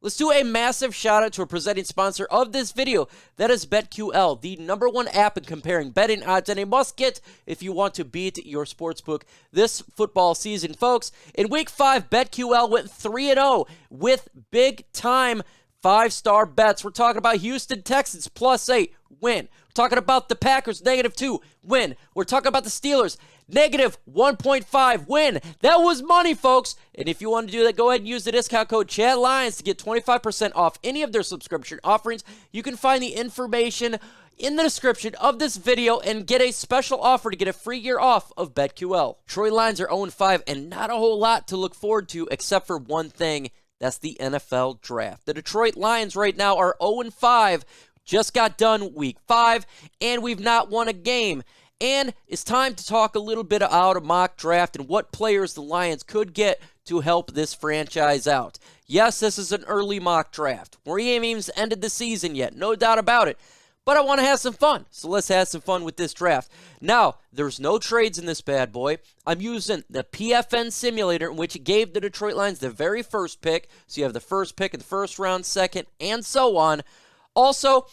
Let's do a massive shout out to a presenting sponsor of this video. That is BetQL, the #1 app in comparing betting odds and a must get if you want to beat your sportsbook this football season, folks. In week 5, BetQL went 3-0 with big time 5-star bets. We're talking about Houston Texans +8, win. We're talking about the Packers -2, win. We're talking about the Steelers -1.5, win. That was money, folks. And if you want to do that, go ahead and use the discount code CHADLIONS to get 25% off any of their subscription offerings. You can find the information in the description of this video and get a special offer to get a free year off of BetQL. Detroit Lions are 0-5 and not a whole lot to look forward to except for one thing. That's the NFL draft. The Detroit Lions right now are 0-5. Just got done week 5, and we've not won a game. And it's time to talk a little bit about a mock draft and what players the Lions could get to help this franchise out. Yes, this is an early mock draft. We haven't even ended the season yet, no doubt about it. But I want to have some fun, so let's have some fun with this draft. Now, there's no trades in this bad boy. I'm using the PFN simulator, in which it gave the Detroit Lions the very first pick. So you have the first pick in the first round, second, and so on. Also,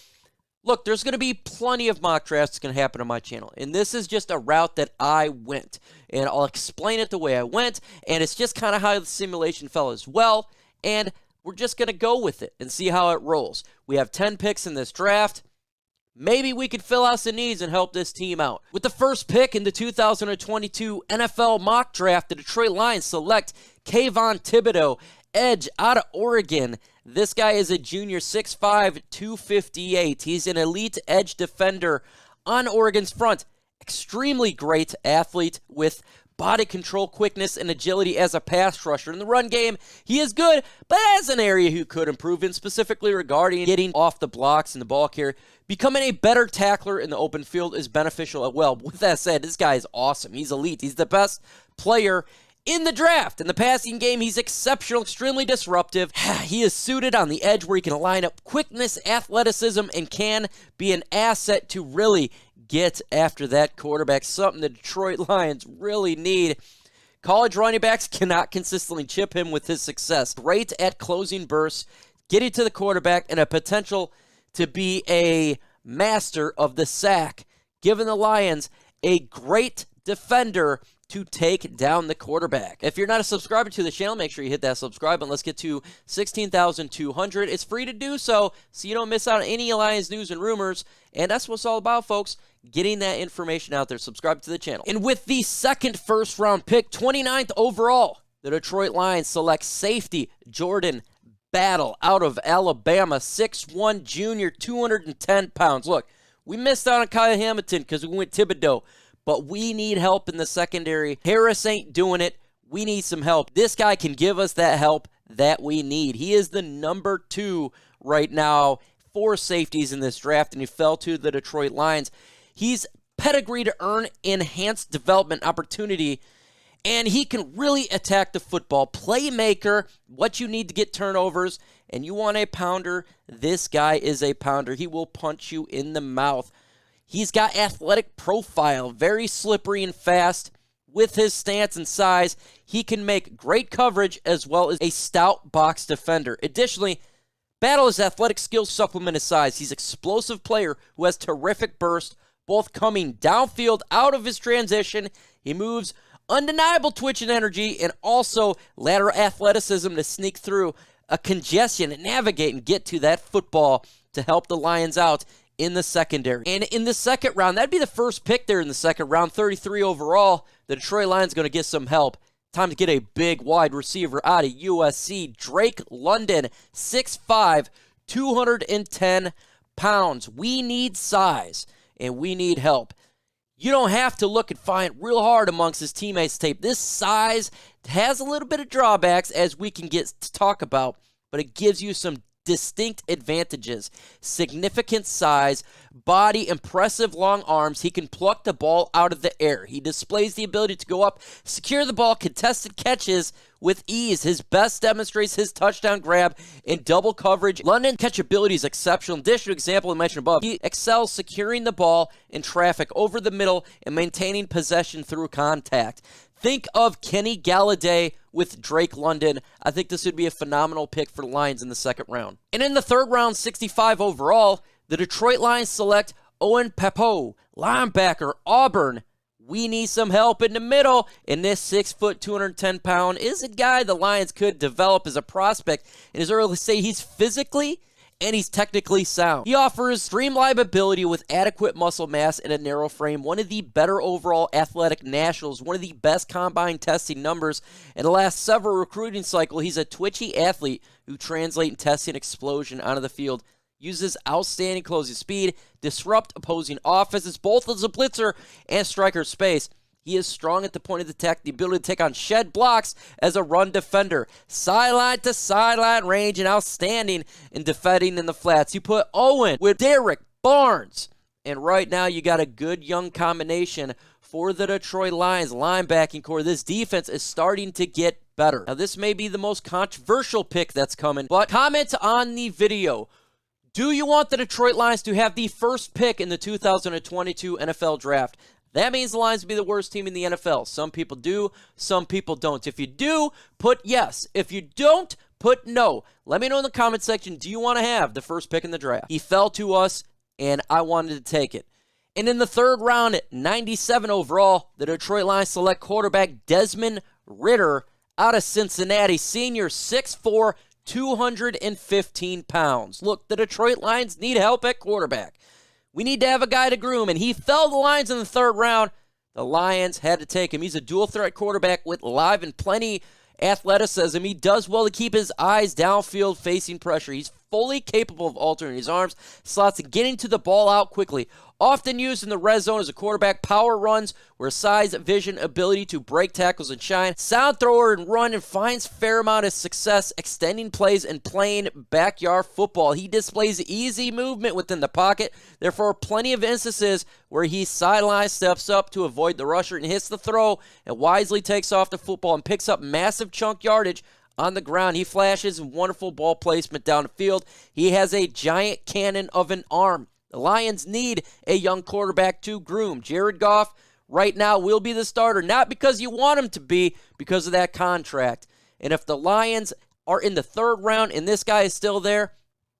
look, there's going to be plenty of mock drafts that's going to happen on my channel. And this is just a route that I went. And I'll explain it the way I went. And it's just kind of how the simulation fell as well. And we're just going to go with it and see how it rolls. We have 10 picks in this draft. Maybe we could fill out some needs and help this team out. With the first pick in the 2022 NFL mock draft, the Detroit Lions select Kayvon Thibodeaux, edge out of Oregon. This guy is a junior, 6'5", 258. He's an elite edge defender on Oregon's front. Extremely great athlete with body control, quickness, and agility as a pass rusher. In the run game, he is good, but as an area he could improve in, specifically regarding getting off the blocks and the ball carrier. Becoming a better tackler in the open field is beneficial as well. With that said, this guy is awesome. He's elite. He's the best player in the draft. In the passing game, he's exceptional, extremely disruptive. He is suited on the edge where he can line up quickness, athleticism, and can be an asset to really get after that quarterback, something the Detroit Lions really need. College running backs cannot consistently chip him with his success. Great at closing bursts, getting to the quarterback, and a potential to be a master of the sack, giving the Lions a great defender to take down the quarterback. If you're not a subscriber to the channel, make sure you hit that subscribe button. Let's get to 16,200. It's free to do so you don't miss out on any Lions news and rumors. And that's what it's all about, folks, getting that information out there. Subscribe to the channel. And with the second first-round pick, 29th overall, the Detroit Lions select safety Jordan Battle out of Alabama, 6'1", junior, 210 pounds. Look, we missed out on Kyle Hamilton because we went Thibodeaux. But we need help in the secondary. Harris ain't doing it. We need some help. This guy can give us that help that we need. He is the #2 right now for safeties in this draft, and he fell to the Detroit Lions. He's pedigree to earn enhanced development opportunity, and he can really attack the football. Playmaker, what you need to get turnovers, and you want a pounder, this guy is a pounder. He will punch you in the mouth. He's got athletic profile, very slippery and fast. With his stance and size, he can make great coverage as well as a stout box defender. Additionally, Battle his athletic skills supplement his size. He's an explosive player who has terrific burst, both coming downfield out of his transition. He moves undeniable twitch and energy, and also lateral athleticism to sneak through a congestion and navigate and get to that football to help the Lions out in the secondary. And in the second round, that'd be the first pick there in the second round, 33 overall. The Detroit Lions going to get some help. Time to get a big wide receiver out of USC. Drake London, 6'5", 210 pounds. We need size, and we need help. You don't have to look and find real hard amongst his teammates' tape. This size has a little bit of drawbacks, as we can get to talk about, but it gives you some distinct advantages. Significant size, body, impressive long arms. He can pluck the ball out of the air. He displays the ability to go up, secure the ball, contested catches with ease. His best demonstrates his touchdown grab in double coverage. London's catchability is exceptional. In addition to example I mentioned above, he excels securing the ball in traffic over the middle and maintaining possession through contact. Think of Kenny Galladay with Drake London. I think this would be a phenomenal pick for the Lions in the second round. And in the third round, 65 overall, the Detroit Lions select Owen Pappoe, linebacker, Auburn. We need some help in the middle, and this 6 foot, 210 pound is a guy the Lions could develop as a prospect. In his early stage, he's physically and he's technically sound. He offers streamlined ability with adequate muscle mass and a narrow frame, one of the better overall athletic nationals, one of the best combine testing numbers. In the last several recruiting cycles, he's a twitchy athlete who translates in testing explosion onto the field. Uses outstanding closing speed, disrupt opposing offenses, both as a blitzer and striker space. He is strong at the point of attack, the ability to take on shed blocks as a run defender. Sideline to sideline range and outstanding in defending in the flats. You put Owen with Derek Barnes, and right now you got a good young combination for the Detroit Lions linebacking core. This defense is starting to get better. Now this may be the most controversial pick that's coming, but comment on the video. Do you want the Detroit Lions to have the first pick in the 2022 NFL Draft? That means the Lions will be the worst team in the NFL. Some people do, some people don't. If you do, put yes. If you don't, put no. Let me know in the comment section, do you want to have the first pick in the draft? He fell to us, and I wanted to take it. And in the third round, at 97 overall, the Detroit Lions select quarterback Desmond Ridder out of Cincinnati. Senior, 6'4", 215 pounds. Look, the Detroit Lions need help at quarterback. We need to have a guy to groom, and he fell to the Lions in the third round. The Lions had to take him. He's a dual-threat quarterback with live and plenty athleticism. He does well to keep his eyes downfield facing pressure. He's fully capable of altering his arms, slots, and getting to the ball out quickly. Often used in the red zone as a quarterback, power runs where size, vision, ability to break tackles and shine. Sound thrower and run, and finds fair amount of success extending plays and playing backyard football. He displays easy movement within the pocket. Therefore, plenty of instances where he sideline steps up to avoid the rusher and hits the throw and wisely takes off the football and picks up massive chunk yardage on the ground. He flashes wonderful ball placement down the field. He has a giant cannon of an arm. The Lions need a young quarterback to groom. Jared Goff right now will be the starter, not because you want him to be, because of that contract. And if the Lions are in the third round and this guy is still there,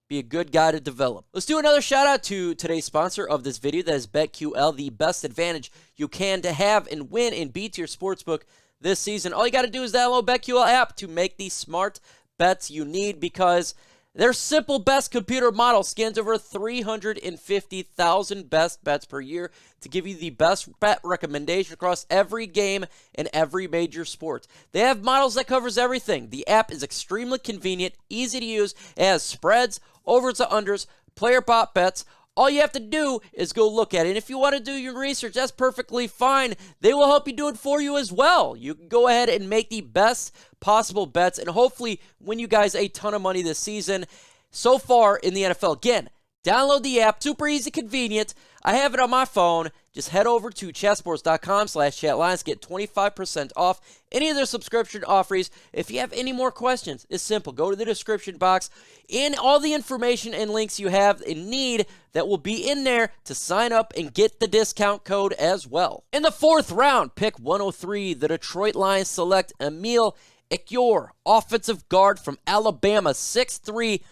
be a good guy to develop. Let's do another shout out to today's sponsor of this video. That is BetQL, the best advantage you can to have and win and beat your sportsbook this season. All you got to do is download BetQL app to make the smart bets you need, because their simple best computer model scans over 350,000 best bets per year to give you the best bet recommendation across every game and every major sport. They have models that covers everything. The app is extremely convenient, easy to use. It has spreads, overs to unders, player prop bets. All you have to do is go look at it. And if you want to do your research, that's perfectly fine. They will help you do it for you as well. You can go ahead and make the best possible bets and hopefully win you guys a ton of money this season. So far in the NFL, again, download the app. Super easy, convenient. I have it on my phone. Just head over to chatsports.com/chatlines. Get 25% off any of their subscription offers. If you have any more questions, it's simple. Go to the description box. In all the information and links you have and need that will be in there to sign up and get the discount code as well. In the fourth round, pick 103, the Detroit Lions select Emil Ekiyor, offensive guard from Alabama, 6'3",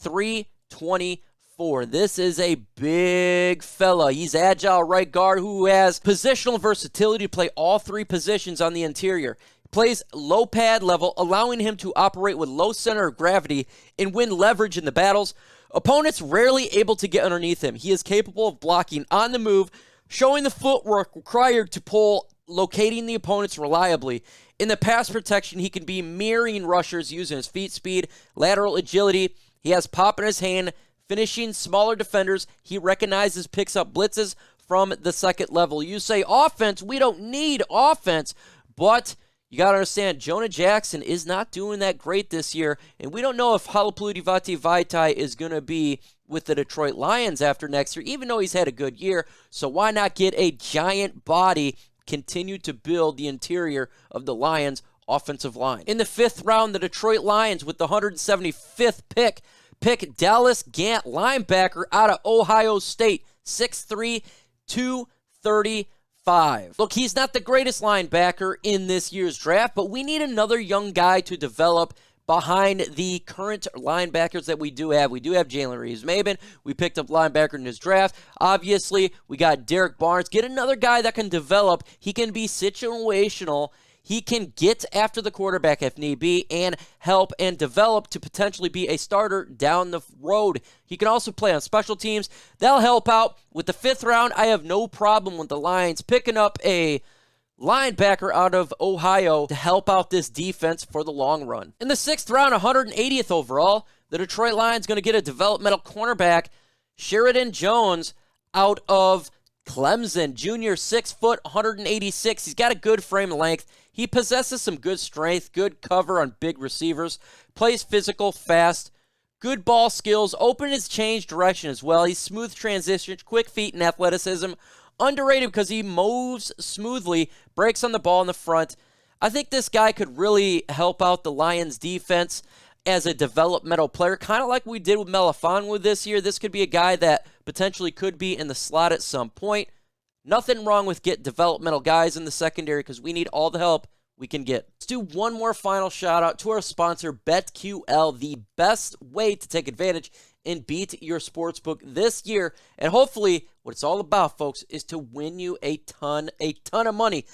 324. This is a big fella. He's agile right guard who has positional versatility to play all three positions on the interior. He plays low pad level, allowing him to operate with low center of gravity and win leverage in the battles. Opponents rarely able to get underneath him. He is capable of blocking on the move, showing the footwork required to pull, locating the opponents reliably. In the pass protection, he can be mirroring rushers using his feet speed, lateral agility. He has pop in his hand, finishing smaller defenders. He recognizes, picks up blitzes from the second level. You say offense, we don't need offense, but you got to understand, Jonah Jackson is not doing that great this year, and we don't know if Halapoulivaati Vaitai is going to be with the Detroit Lions after next year, even though he's had a good year. So why not get a giant body, continue to build the interior of the Lions offensive line? In the fifth round, the Detroit Lions with the 175th pick Dallas Gant, linebacker out of Ohio State, 6'3", 235. 5. Look, he's not the greatest linebacker in this year's draft, but we need another young guy to develop behind the current linebackers that we do have. We do have Jalen Reeves-Maybin. We picked up linebacker in his draft. Obviously, we got Derek Barnes. Get another guy that can develop. He can be situational. He can get after the quarterback if need be and help and develop to potentially be a starter down the road. He can also play on special teams. That'll help out. With the 5th round, I have no problem with the Lions picking up a linebacker out of Ohio to help out this defense for the long run. In the 6th round, 180th overall, the Detroit Lions going to get a developmental cornerback, Sheridan Jones, out of Clemson. Junior, 6 foot, 186. He's got a good frame length. He possesses some good strength, good cover on big receivers, plays physical, fast, good ball skills, open his change direction as well. He's smooth transitions, quick feet, and athleticism. Underrated because he moves smoothly, breaks on the ball in the front. I think this guy could really help out the Lions defense as a developmental player, kind of like we did with Melifonwu this year. This could be a guy that potentially could be in the slot at some point. Nothing wrong with getting developmental guys in the secondary because we need all the help we can get. Let's do one more final shout out to our sponsor, BetQL, the best way to take advantage and beat your sportsbook this year. And hopefully, what it's all about, folks, is to win you a ton of money.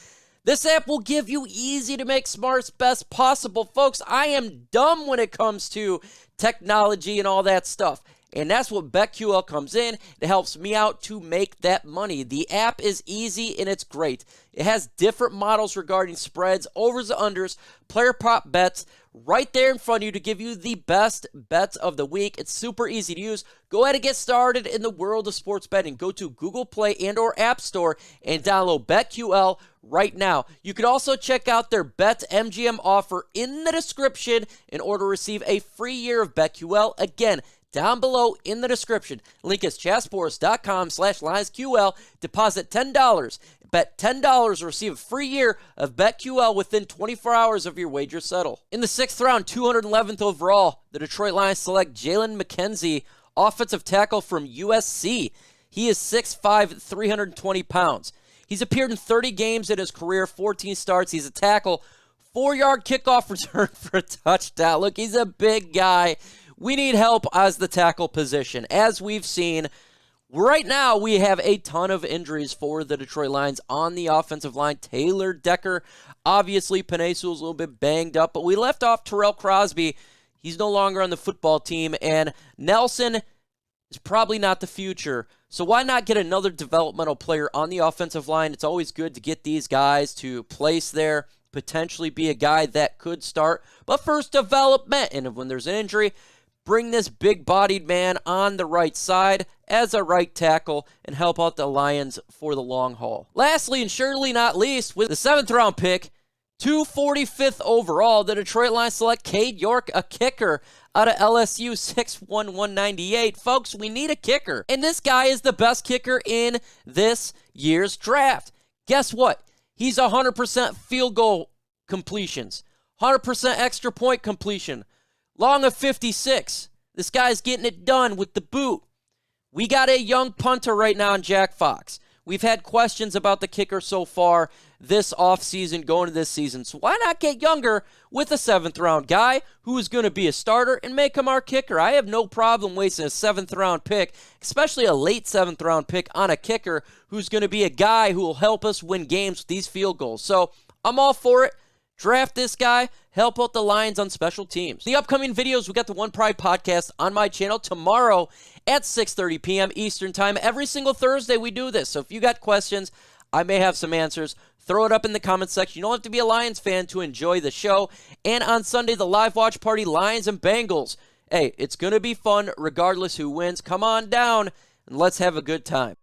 This app will give you easy to make smarts best possible. Folks, I am dumb when it comes to technology and all that stuff. And that's what BetQL comes in. It helps me out to make that money. The app is easy and it's great. It has different models regarding spreads, overs and unders, player prop bets right there in front of you to give you the best bets of the week. It's super easy to use. Go ahead and get started in the world of sports betting. Go to Google Play and or App Store and download BetQL right now. You can also check out their BetMGM offer in the description in order to receive a free year of BetQL. Again, down below in the description. Link is chatsports.com/LionsQL. Deposit $10. Bet $10 to receive a free year of BetQL within 24 hours of your wager settle. In the 6th round, 211th overall, the Detroit Lions select Jalen McKenzie, offensive tackle from USC. He is 6'5", 320 pounds. He's appeared in 30 games in his career, 14 starts. He's a tackle, 4-yard kickoff return for a touchdown. Look, he's a big guy. We need help as the tackle position. As we've seen, right now we have a ton of injuries for the Detroit Lions on the offensive line. Taylor Decker, obviously Penei Sewell's a little bit banged up, but we left off Terrell Crosby. He's no longer on the football team, and Nelson is probably not the future. So why not get another developmental player on the offensive line? It's always good to get these guys to place there, potentially be a guy that could start, but first development. And when there's an injury, bring this big-bodied man on the right side as a right tackle and help out the Lions for the long haul. Lastly, and surely not least, with the 7th round pick, 245th overall, the Detroit Lions select Cade York, a kicker out of LSU, 6'1", 198. Folks, we need a kicker, and this guy is the best kicker in this year's draft. Guess what? He's 100% field goal completions, 100% extra point completion, long of 56. This guy's getting it done with the boot. We got a young punter right now in Jack Fox. We've had questions about the kicker so far this offseason, going to this season. So why not get younger with a 7th round guy who is going to be a starter and make him our kicker? I have no problem wasting a 7th round pick, especially a late 7th round pick on a kicker who's going to be a guy who will help us win games with these field goals. So I'm all for it. Draft this guy, help out the Lions on special teams. The upcoming videos, we got the One Pride podcast on my channel tomorrow at 6:30 p.m. Eastern Time. Every single Thursday we do this. So if you got questions, I may have some answers. Throw it up in the comment section. You don't have to be a Lions fan to enjoy the show. And on Sunday, the live watch party, Lions and Bengals. Hey, it's going to be fun regardless who wins. Come on down and let's have a good time.